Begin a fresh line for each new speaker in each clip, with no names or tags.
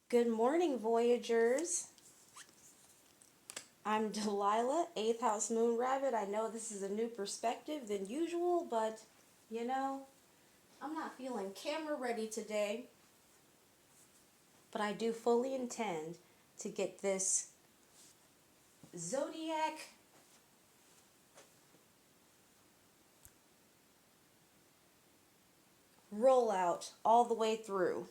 Good morning, Voyagers. I'm Delilah, 8th House Moon Rabbit. I know this is a new perspective than usual, but I'm not feeling camera ready today. But I do fully intend to get this zodiac rollout all the way through.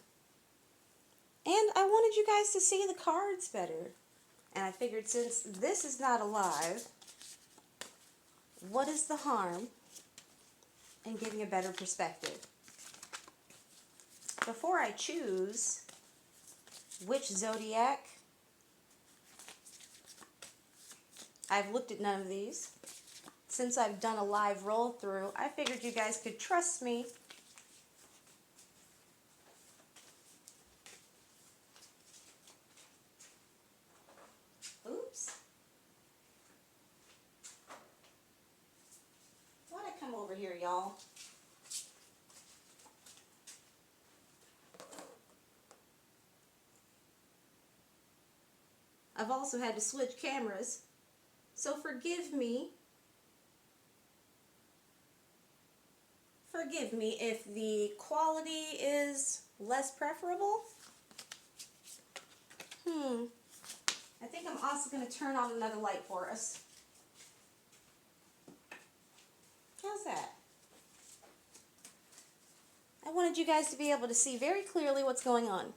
And I wanted you guys to see the cards better. And I figured since this is not alive, what is the harm in getting a better perspective? Before I choose which zodiac, I've looked at none of these. Since I've done a live roll through, I figured you guys could trust me. Oops. Why'd I come over here, y'all? I've also had to switch cameras, so forgive me. Forgive me if the quality is less preferable. I think I'm also going to turn on another light for us. How's that? I wanted you guys to be able to see very clearly what's going on.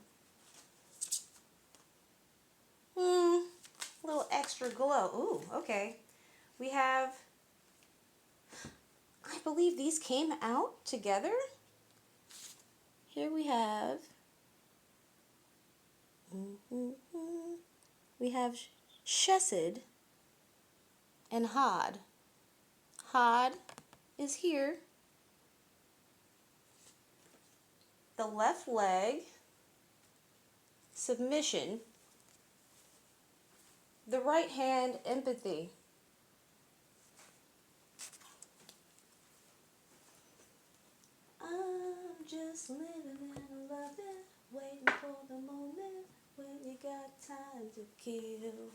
A little extra glow. Ooh, okay. We have, I believe these came out together. Here we have, we have Chesed and Hod. Hod is here. The left leg, submission. The right hand, empathy. I'm just living and loving, waiting for the moment when you got time to kill.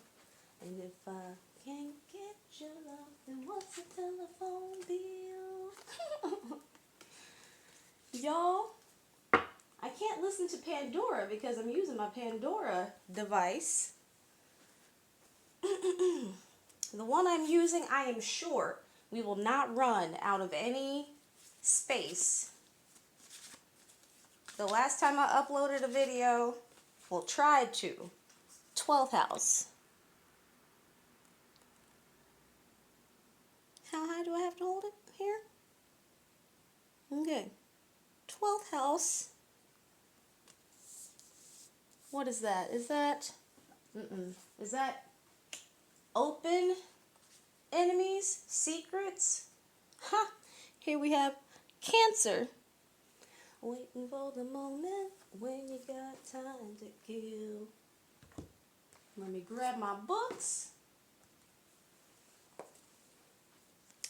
And if I can't get your love, then what's the telephone bill? Y'all, I can't listen to Pandora because I'm using my Pandora device. The one I'm using, I am sure we will not run out of any space. The last time I uploaded a video, well, tried to, 12th house. How high do I have to hold it here? Okay. 12th house. What is that? Is that open enemies, secrets? Ha! Here we have Cancer. Waiting for the moment when you got time to kill. Let me grab my books.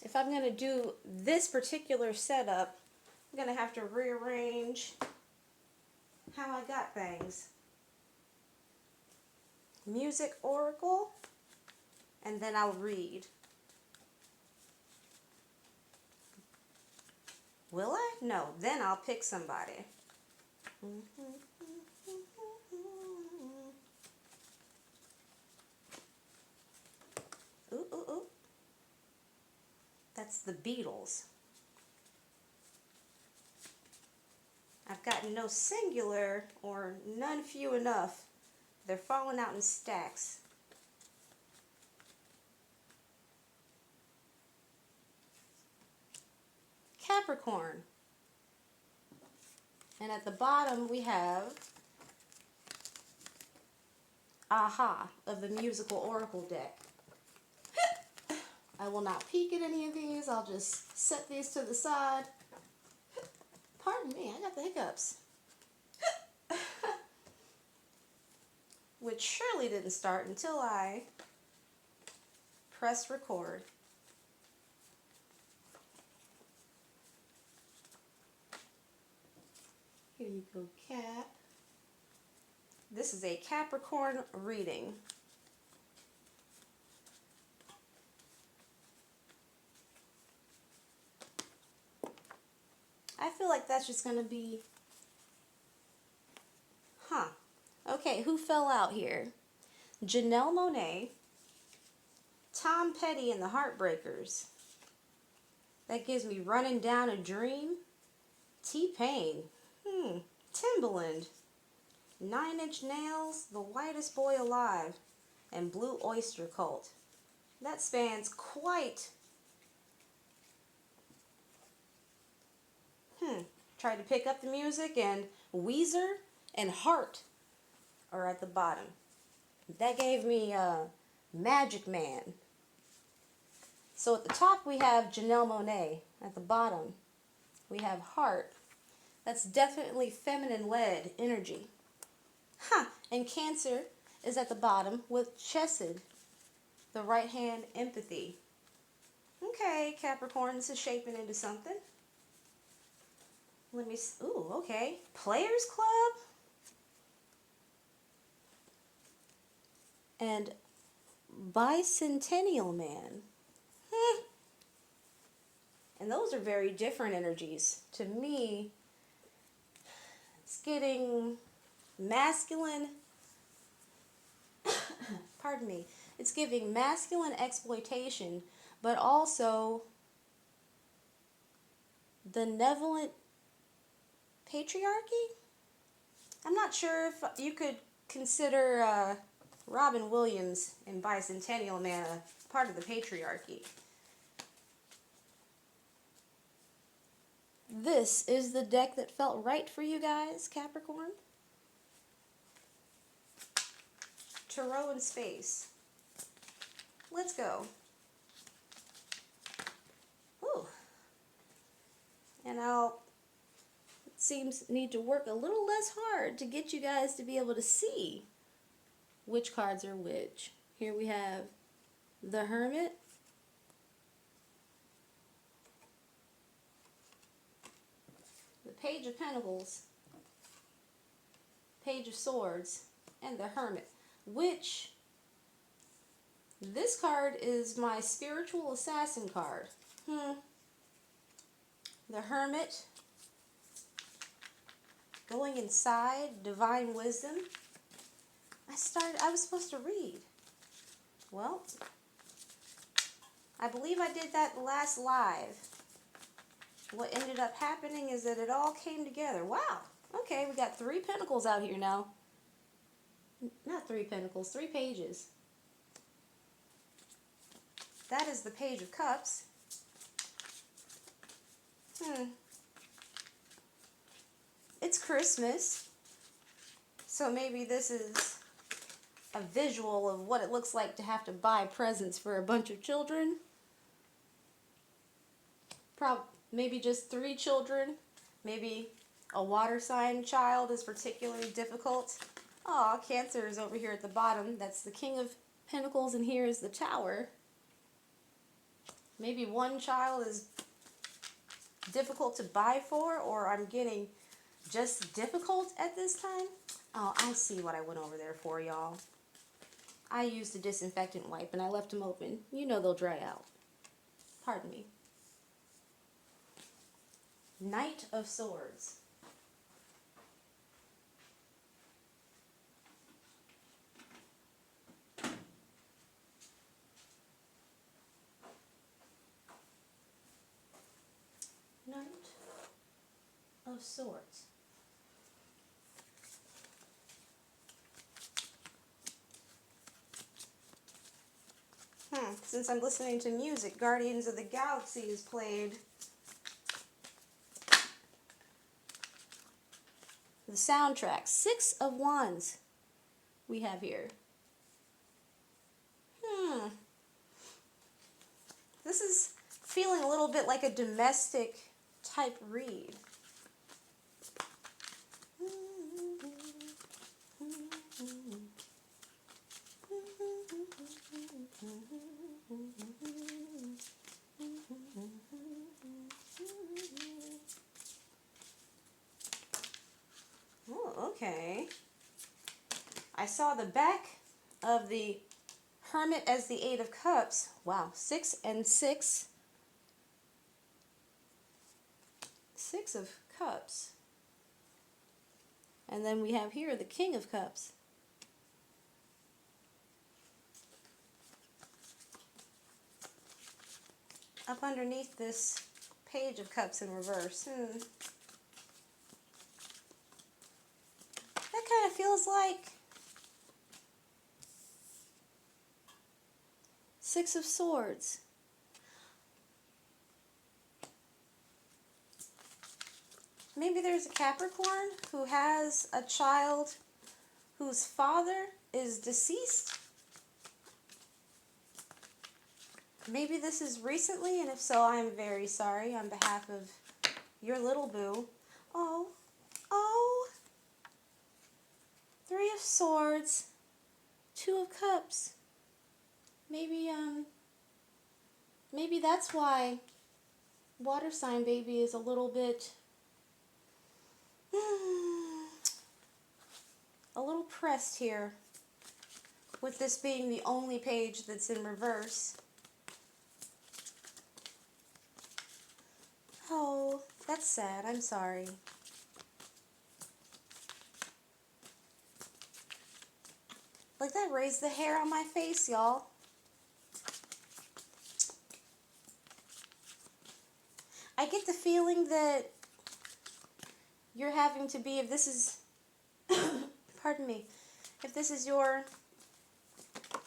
If I'm going to do this particular setup, I'm going to have to rearrange how I got things. Music Oracle, and then I'll read. Will I? No, then I'll pick somebody. Ooh, ooh, ooh. That's the Beatles. I've gotten no singular or none few enough. They're falling out in stacks. Capricorn. And at the bottom we have Aha of the Musical Oracle deck. I will not peek at any of these. I'll just set these to the side. Pardon me, I got the hiccups. Which surely didn't start until I pressed record. Here you go, Cap. This is a Capricorn reading. I feel like that's just going to be... Huh. Okay, who fell out here? Janelle Monáe, Tom Petty and the Heartbreakers. That gives me Running Down a Dream. T-Pain. Timbaland. 9 Inch Nails, The Whitest Boy Alive, and Blue Oyster Cult. That spans quite... Tried to pick up the music, and Weezer and Heart are at the bottom. That gave me Magic Man. So at the top we have Janelle Monáe. At the bottom we have Heart. That's definitely feminine-led energy. And Cancer is at the bottom with Chesed, the right hand empathy. Okay, Capricorn, this is shaping into something. Let me see. Ooh, okay. Players Club. And Bicentennial Man. And those are very different energies. To me, it's getting masculine. Pardon me. It's giving masculine exploitation, but also benevolent patriarchy? I'm not sure if you could consider Robin Williams in Bicentennial Man a part of the patriarchy. This is the deck that felt right for you guys, Capricorn. Tarot in space. Let's go. Ooh. And need to work a little less hard to get you guys to be able to see which cards are which. Here we have the Hermit, the Page of Pentacles, Page of Swords, and the Hermit, which this card is my spiritual assassin card. The Hermit, going inside, divine wisdom. I was supposed to read. Well, I believe I did that last live. What ended up happening is that it all came together. Wow. Okay, we got 3 pentacles out here now. Not 3 pentacles, 3 pages. That is the Page of Cups. It's Christmas, so maybe this is a visual of what it looks like to have to buy presents for a bunch of children. Maybe just 3 children. Maybe a water sign child is particularly difficult. Aw, Cancer is over here at the bottom. That's the King of Pentacles, and here is the Tower. Maybe one child is difficult to buy for, or I'm getting just difficult at this time. Oh, I see what I went over there for, y'all. I used a disinfectant wipe and I left them open. You know they'll dry out. Pardon me. Knight of Swords. Knight of Swords. Since I'm listening to music, Guardians of the Galaxy is played. The soundtrack, 6 of Wands we have here. This is feeling a little bit like a domestic type read. Oh, okay. I saw the back of the Hermit as the Eight of Cups. Wow, 6 and 6. 6 of Cups. And then we have here the King of Cups. Up underneath this Page of Cups in reverse. That kind of feels like Six of Swords. Maybe there's a Capricorn who has a child whose father is deceased. Maybe this is recently, and if so, I'm very sorry on behalf of your little boo. Oh, oh. 3 of Swords, 2 of Cups. Maybe that's why water sign baby is a little bit, a little pressed here, with this being the only page that's in reverse. Oh, that's sad. I'm sorry. Like, that raised the hair on my face, y'all. I get the feeling that you're having to be, if this is, pardon me, if this is your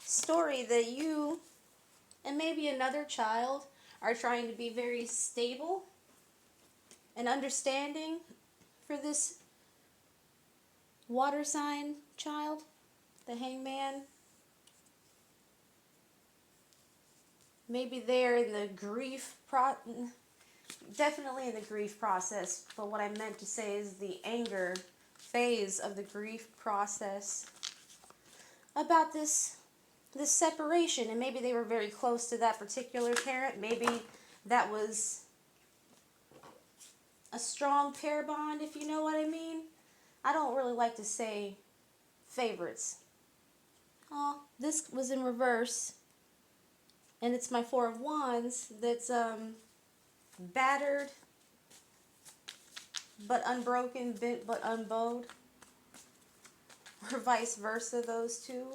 story, that you and maybe another child are trying to be very stable and understanding for this water sign child, the Hangman. Maybe they're in the definitely in the grief process, but what I meant to say is the anger phase of the grief process about this separation, and maybe they were very close to that particular parent. Maybe that was a strong pair bond, if you know what I mean. I don't really like to say favorites. Oh, this was in reverse, and it's my 4 of Wands that's battered but unbroken, bent but unbowed, or vice versa, those two.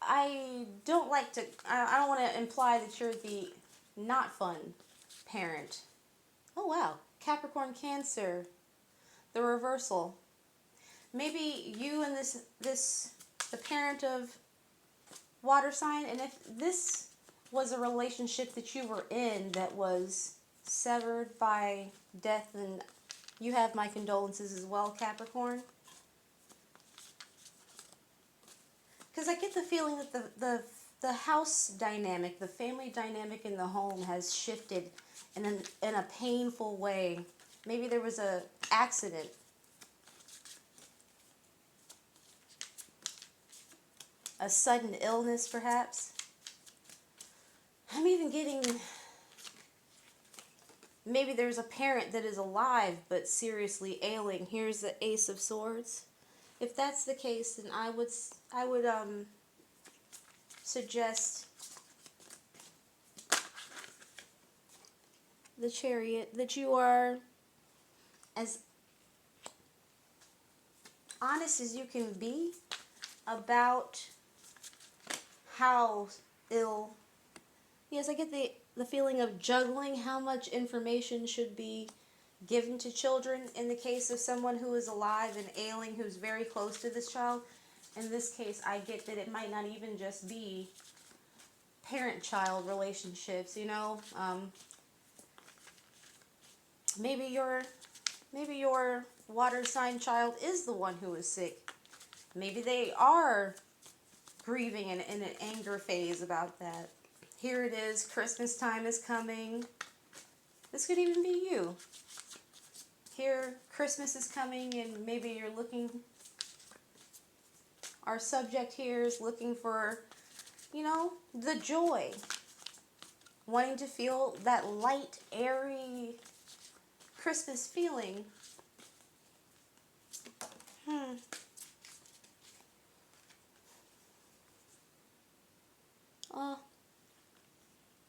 I don't want to imply that you're the not fun parent. Oh wow, Capricorn, Cancer, the reversal. Maybe you and the parent of water sign, and if this was a relationship that you were in that was severed by death, then you have my condolences as well, Capricorn. Because I get the feeling that the house dynamic, the family dynamic in the home has shifted in a painful way. Maybe there was a accident. A sudden illness, perhaps. I'm even getting, maybe there's a parent that is alive but seriously ailing. Here's the Ace of Swords. If that's the case, then I would suggest the Chariot, that you are as honest as you can be about how ill. Yes, I get the feeling of juggling how much information should be given to children in the case of someone who is alive and ailing, who's very close to this child. In this case, I get that it might not even just be parent-child relationships, you know. Maybe your water sign child is the one who is sick. Maybe they are grieving in an anger phase about that. Here it is, Christmas time is coming. This could even be you. Here, Christmas is coming, and maybe you're looking, our subject here is looking for, you know, the joy. Wanting to feel that light, airy Christmas feeling. Hmm. Uh,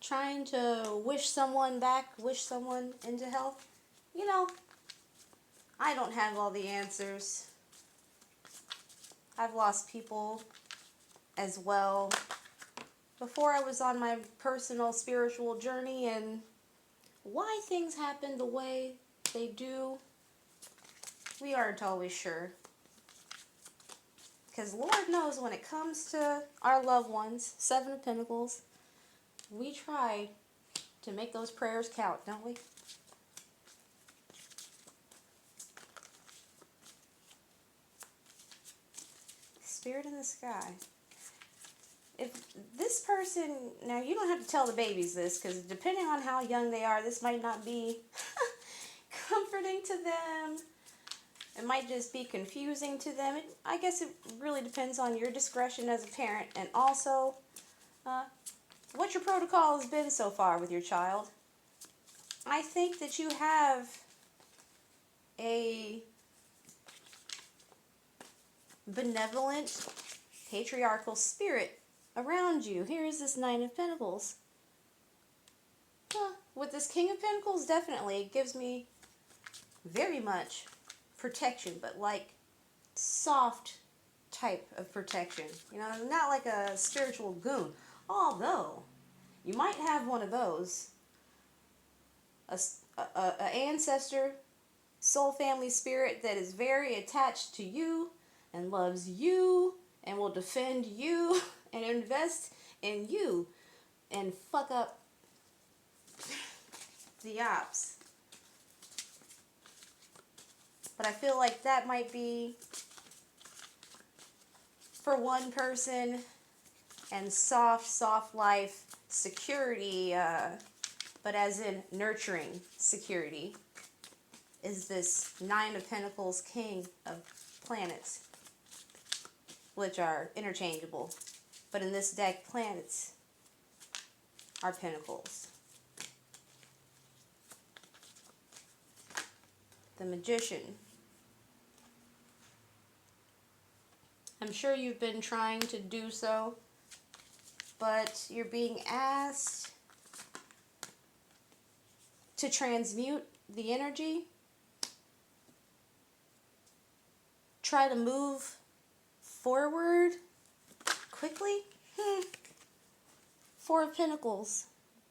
Trying to wish someone back, wish someone into health. You know, I don't have all the answers. I've lost people as well before I was on my personal spiritual journey, and why things happen the way they do, we aren't always sure. Because Lord knows when it comes to our loved ones, Seven of Pentacles, we try to make those prayers count, don't we? Spirit in the sky. If this person, now you don't have to tell the babies this, because depending on how young they are, this might not be comforting to them. It might just be confusing to them. I guess it really depends on your discretion as a parent, and also what your protocol has been so far with your child. I think that you have a benevolent, patriarchal spirit around you. Here is this Nine of Pentacles. With this King of Pentacles, definitely, it gives me very much protection, but like soft type of protection. You know, not like a spiritual goon. Although, you might have one of those. A ancestor, soul family spirit that is very attached to you and loves you and will defend you and invest in you and fuck up the ops. But I feel like that might be for one person, and soft life security, but as in nurturing security, is this Nine of Pentacles King of Planets, which are interchangeable. But in this deck, planets are pentacles. The Magician. I'm sure you've been trying to do so, but you're being asked to transmute the energy. Try to move forward quickly. Four of Pentacles.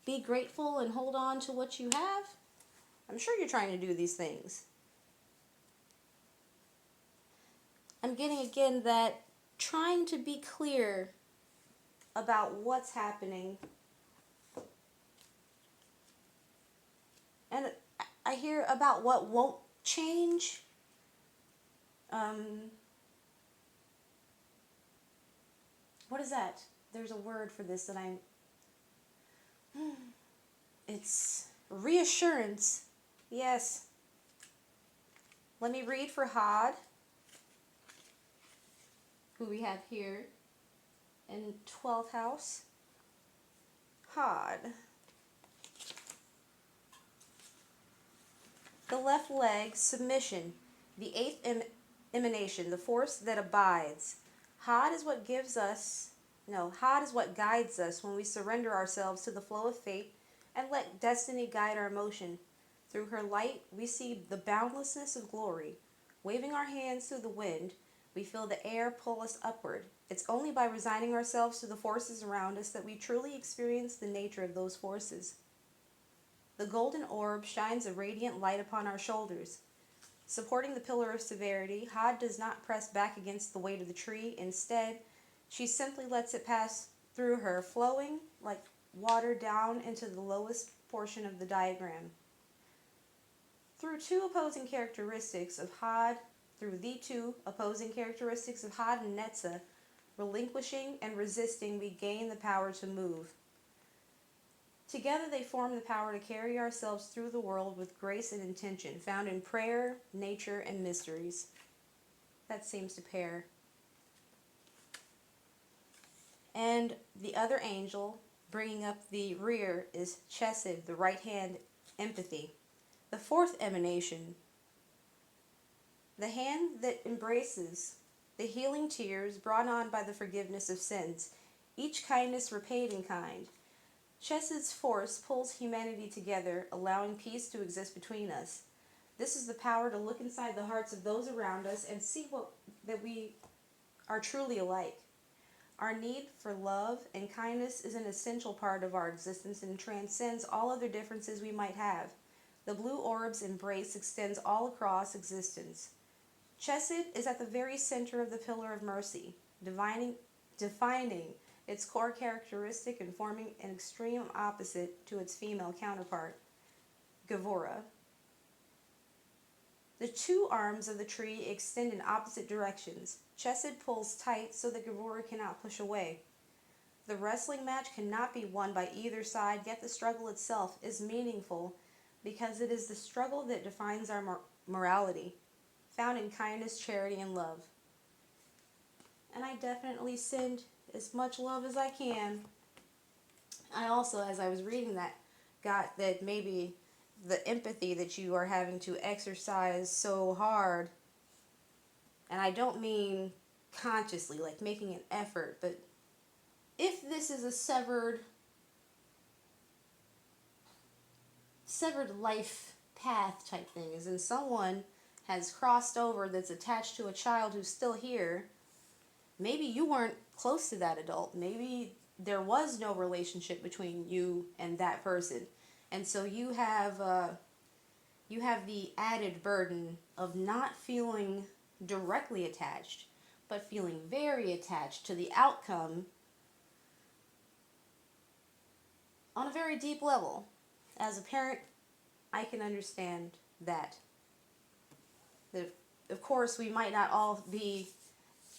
Be grateful and hold on to what you have. I'm sure you're trying to do these things. I'm getting again that trying to be clear about what's happening. And I hear about what won't change. What is that? There's a word for this that it's reassurance. Yes. Let me read for Had, who we have here in 12th house. Had. The left leg, submission. The eighth emanation, the force that abides. Had is what gives us, Had is what guides us when we surrender ourselves to the flow of fate and let destiny guide our motion. Through her light, we see the boundlessness of glory. Waving our hands through the wind, we feel the air pull us upward. It's only by resigning ourselves to the forces around us that we truly experience the nature of those forces. The golden orb shines a radiant light upon our shoulders. Supporting the pillar of severity, Had does not press back against the weight of the tree. Instead, she simply lets it pass through her, flowing like water down into the lowest portion of the diagram. Through the two opposing characteristics of Had and Netza, relinquishing and resisting, we gain the power to move. Together they form the power to carry ourselves through the world with grace and intention, found in prayer, nature, and mysteries. That seems to pair. And the other angel, bringing up the rear, is Chesed, the right hand, empathy. The fourth emanation, The hand that embraces the healing tears brought on by the forgiveness of sins, each kindness repaid in kind. Chess's force pulls humanity together, allowing peace to exist between us. This is the power to look inside the hearts of those around us and see that we are truly alike. Our need for love and kindness is an essential part of our existence and transcends all other differences we might have. The blue orb's embrace extends all across existence. Chesed is at the very center of the pillar of mercy, defining its core characteristic and forming an extreme opposite to its female counterpart, Gevura. The two arms of the tree extend in opposite directions. Chesed pulls tight so that Gevura cannot push away. The wrestling match cannot be won by either side, yet the struggle itself is meaningful because it is the struggle that defines our morality, found in kindness, charity, and love. And I definitely send as much love as I can. I also, as I was reading that, got that maybe the empathy that you are having to exercise so hard, and I don't mean consciously, like making an effort, but if this is a severed life path type thing, as in someone has crossed over that's attached to a child who's still here, maybe you weren't close to that adult. Maybe there was no relationship between you and that person. And so you have the added burden of not feeling directly attached, but feeling very attached to the outcome on a very deep level. As a parent, I can understand that. Of course, we might not all be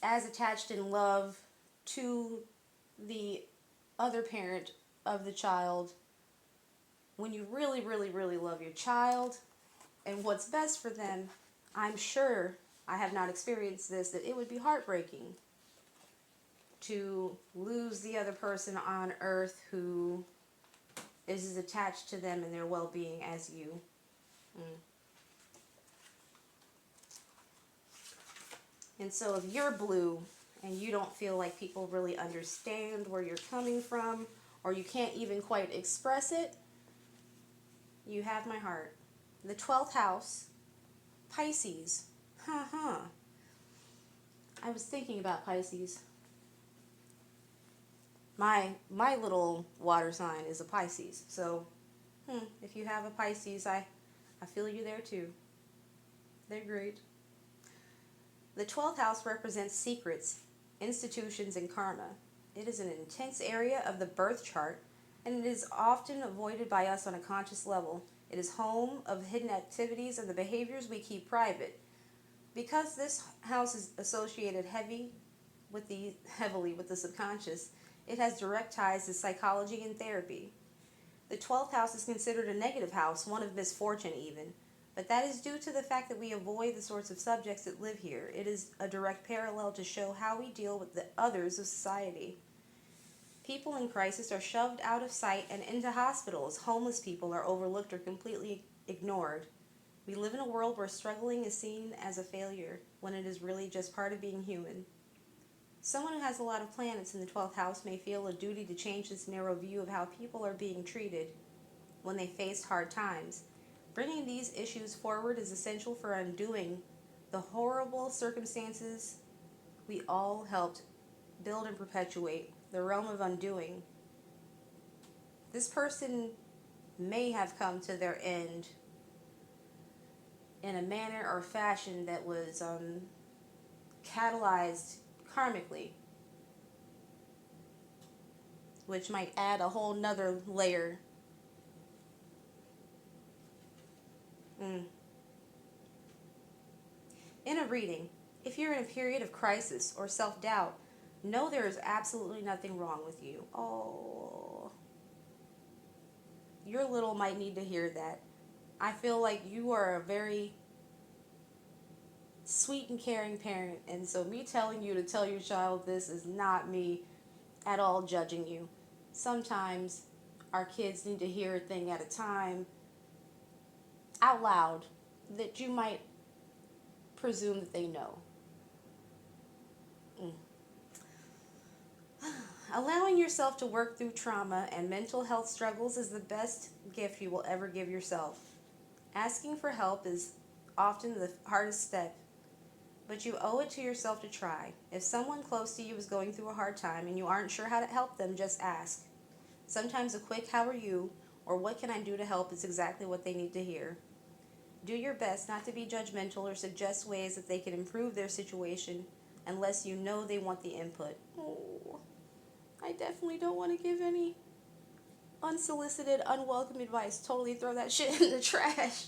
as attached in love to the other parent of the child. When you really, really, really love your child and what's best for them, I'm sure, I have not experienced this, that it would be heartbreaking to lose the other person on earth who is as attached to them and their well-being as you. And so if you're blue and you don't feel like people really understand where you're coming from, or you can't even quite express it, you have my heart. The 12th house, Pisces. I was thinking about Pisces. My little water sign is a Pisces. So, if you have a Pisces, I feel you there too. They're great. The 12th house represents secrets, institutions, and karma. It is an intense area of the birth chart, and it is often avoided by us on a conscious level. It is home of hidden activities and the behaviors we keep private. Because this house is associated heavily with the subconscious, it has direct ties to psychology and therapy. The 12th house is considered a negative house, one of misfortune even. But that is due to the fact that we avoid the sorts of subjects that live here. It is a direct parallel to show how we deal with the others of society. People in crisis are shoved out of sight and into hospitals. Homeless people are overlooked or completely ignored. We live in a world where struggling is seen as a failure, when it is really just part of being human. Someone who has a lot of planets in the 12th house may feel a duty to change this narrow view of how people are being treated when they face hard times. Bringing these issues forward is essential for undoing the horrible circumstances we all helped build and perpetuate, the realm of undoing. This person may have come to their end in a manner or fashion that was catalyzed karmically, which might add a whole nother layer. In a reading, if you're in a period of crisis or self-doubt, know there is absolutely nothing wrong with you. Oh, your little might need to hear that. I feel like you are a very sweet and caring parent, and so me telling you to tell your child this is not me at all judging you. Sometimes our kids need to hear a thing at a time out loud that you might presume that they know. Allowing yourself to work through trauma and mental health struggles is the best gift you will ever give yourself. Asking for help is often the hardest step, but you owe it to yourself to try. If someone close to you is going through a hard time and you aren't sure how to help them, just ask. Sometimes a quick "how are you?" or "what can I do to help?" is exactly what they need to hear. Do your best not to be judgmental or suggest ways that they can improve their situation unless you know they want the input. Oh, I definitely don't want to give any unsolicited, unwelcome advice. Totally throw that shit in the trash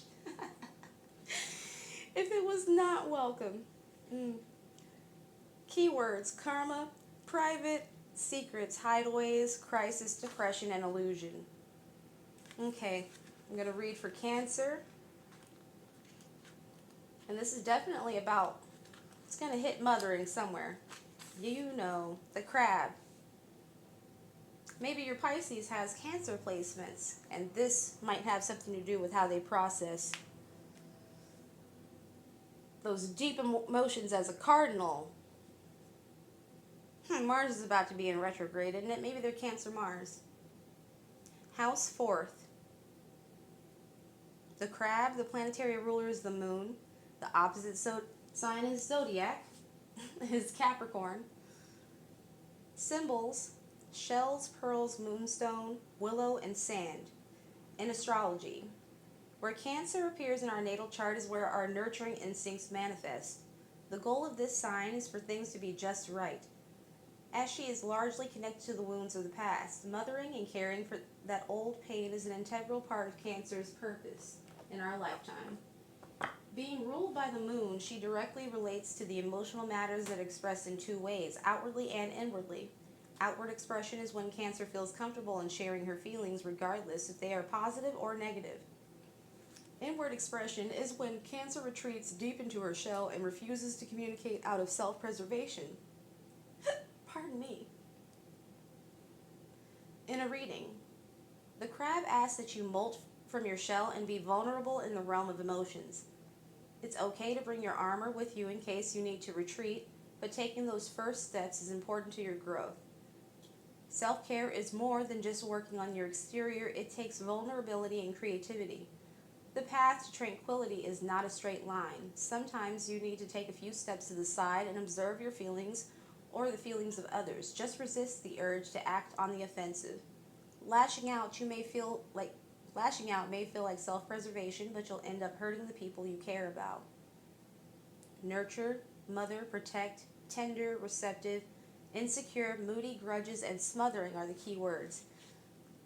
if it was not welcome. Keywords: karma, private, secrets, hideaways, crisis, depression, and illusion. Okay, I'm going to read for Cancer. And this is definitely about, it's going to hit mothering somewhere. You know, the crab. Maybe your Pisces has Cancer placements, and this might have something to do with how they process those deep emotions as a cardinal. Mars is about to be in retrograde, isn't it? Maybe they're Cancer Mars. House 4th. The crab, the planetary ruler, is the moon. The opposite sign is zodiac, is Capricorn. Symbols: shells, pearls, moonstone, willow, and sand. In astrology, where Cancer appears in our natal chart is where our nurturing instincts manifest. The goal of this sign is for things to be just right, as she is largely connected to the wounds of the past. Mothering and caring for that old pain is an integral part of Cancer's purpose in our lifetime. Being ruled by the moon, she directly relates to the emotional matters that are expressed in two ways, outwardly and inwardly. Outward expression is when Cancer feels comfortable in sharing her feelings, regardless if they are positive or negative. Inward expression is when Cancer retreats deep into her shell and refuses to communicate out of self-preservation. Pardon me. In a reading, the crab asks that you molt from your shell and be vulnerable in the realm of emotions. It's okay to bring your armor with you in case you need to retreat, but taking those first steps is important to your growth. Self-care is more than just working on your exterior. It takes vulnerability and creativity. The path to tranquility is not a straight line. Sometimes you need to take a few steps to the side and observe your feelings or the feelings of others. Just resist the urge to act on the offensive. Lashing out may feel like self-preservation, but you'll end up hurting the people you care about. Nurture, mother, protect, tender, receptive, insecure, moody, grudges, and smothering are the key words.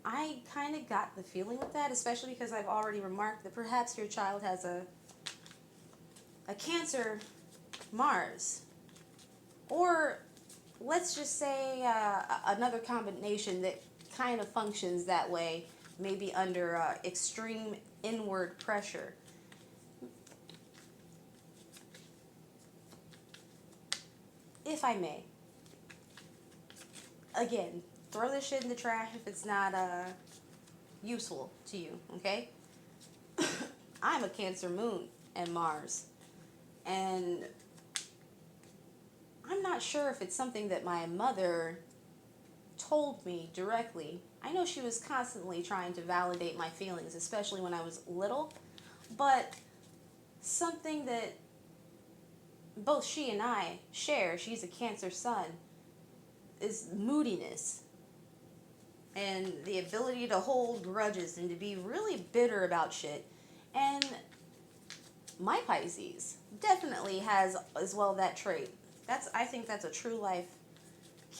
I kind of got the feeling with that, especially because I've already remarked that perhaps your child has a Cancer Mars. Or let's just say another combination that kind of functions that way, maybe under extreme inward pressure. If I may. Again, throw this shit in the trash if it's not useful to you, okay? I'm a Cancer moon and Mars. And I'm not sure if it's something that my mother told me directly. I know she was constantly trying to validate my feelings, especially when I was little, but something that both she and I share, she's a Cancer sun, is moodiness and the ability to hold grudges and to be really bitter about shit. And my Pisces definitely has as well that trait. I think that's a true life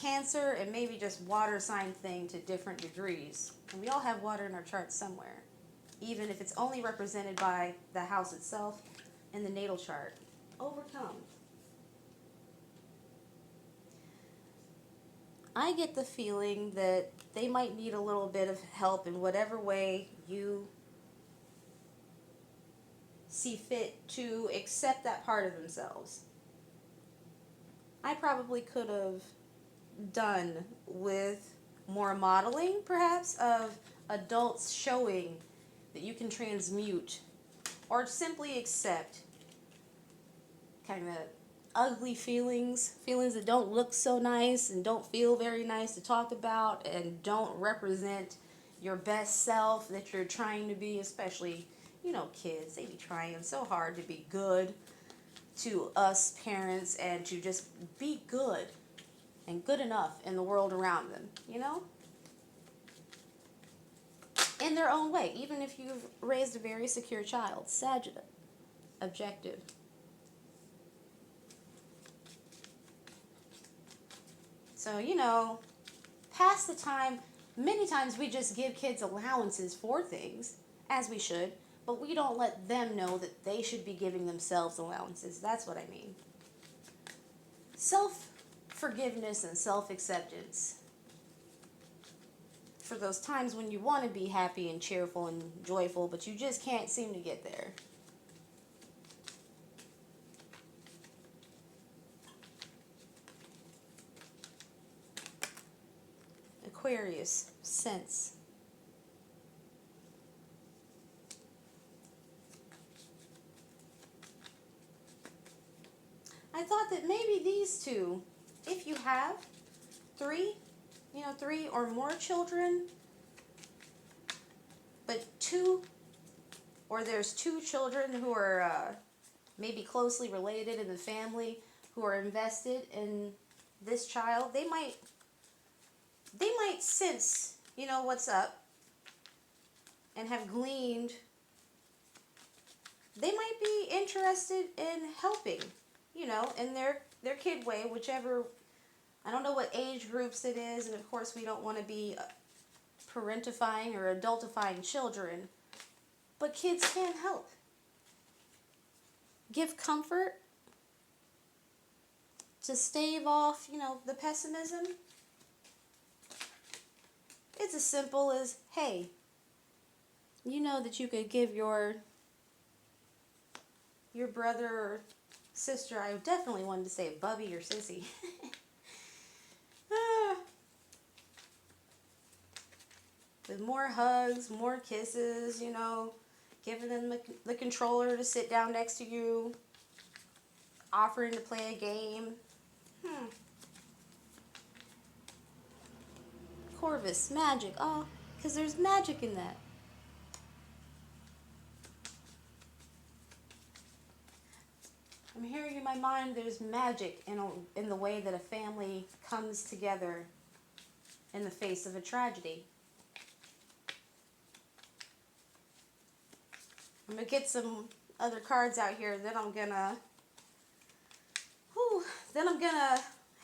Cancer and maybe just water sign thing to different degrees. And we all have water in our charts somewhere, even if it's only represented by the house itself and the natal chart. Overcome. I get the feeling that they might need a little bit of help in whatever way you see fit to accept that part of themselves. I probably could have done with more modeling, perhaps, of adults showing that you can transmute or simply accept kind of ugly feelings, feelings that don't look so nice and don't feel very nice to talk about and don't represent your best self that you're trying to be, especially, kids. They be trying so hard to be good to us parents and to just be good and good enough in the world around them, in their own way, even if you've raised a very secure child. Sagittal, objective. So, past the time, many times we just give kids allowances for things, as we should, but we don't let them know that they should be giving themselves allowances. That's what I mean. Self-forgiveness and self-acceptance. For those times when you want to be happy and cheerful and joyful, but you just can't seem to get there. Aquarius, sense. I thought that maybe these two, if you have three or more children, but there's two children who are maybe closely related in the family, who are invested in this child, they might sense, what's up, and have gleaned. They might be interested in helping, in their kid way, whichever. I don't know what age groups it is, and of course we don't want to be parentifying or adultifying children, but kids can help. Give comfort to stave off, the pessimism. It's as simple as, hey, you know that you could give your brother or sister, I definitely wanted to say bubby or sissy, with more hugs, more kisses, giving them the controller to sit down next to you, offering to play a game. Corvus, magic. Oh, because there's magic in that. I'm hearing in my mind there's magic in the way that a family comes together in the face of a tragedy. I'm going to get some other cards out here, then I'm going to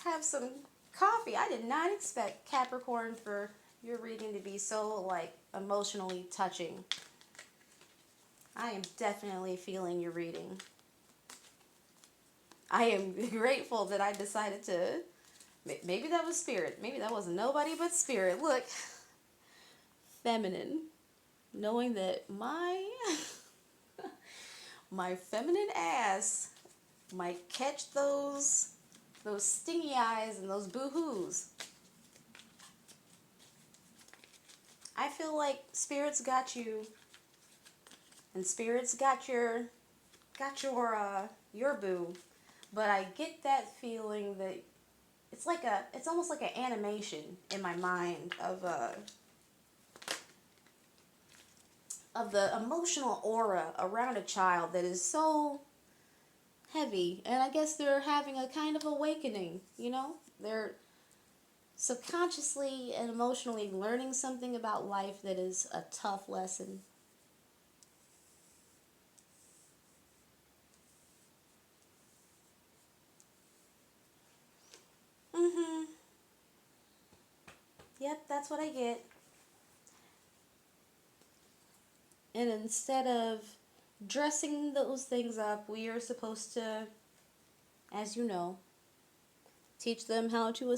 have some coffee. I did not expect, Capricorn, for your reading to be so, emotionally touching. I am definitely feeling your reading. I am grateful that I decided to, maybe that was spirit. Maybe that wasn't nobody but spirit. Look, feminine. Knowing that my feminine ass might catch those stingy eyes and those boo-hoos. I feel like spirits got you, and spirits got your boo. But I get that feeling that it's almost like an animation in my mind of the emotional aura around a child that is so heavy. And I guess they're having a kind of awakening, They're subconsciously and emotionally learning something about life that is a tough lesson. Yep, that's what I get. And instead of dressing those things up, we are supposed to, as you know, teach them how to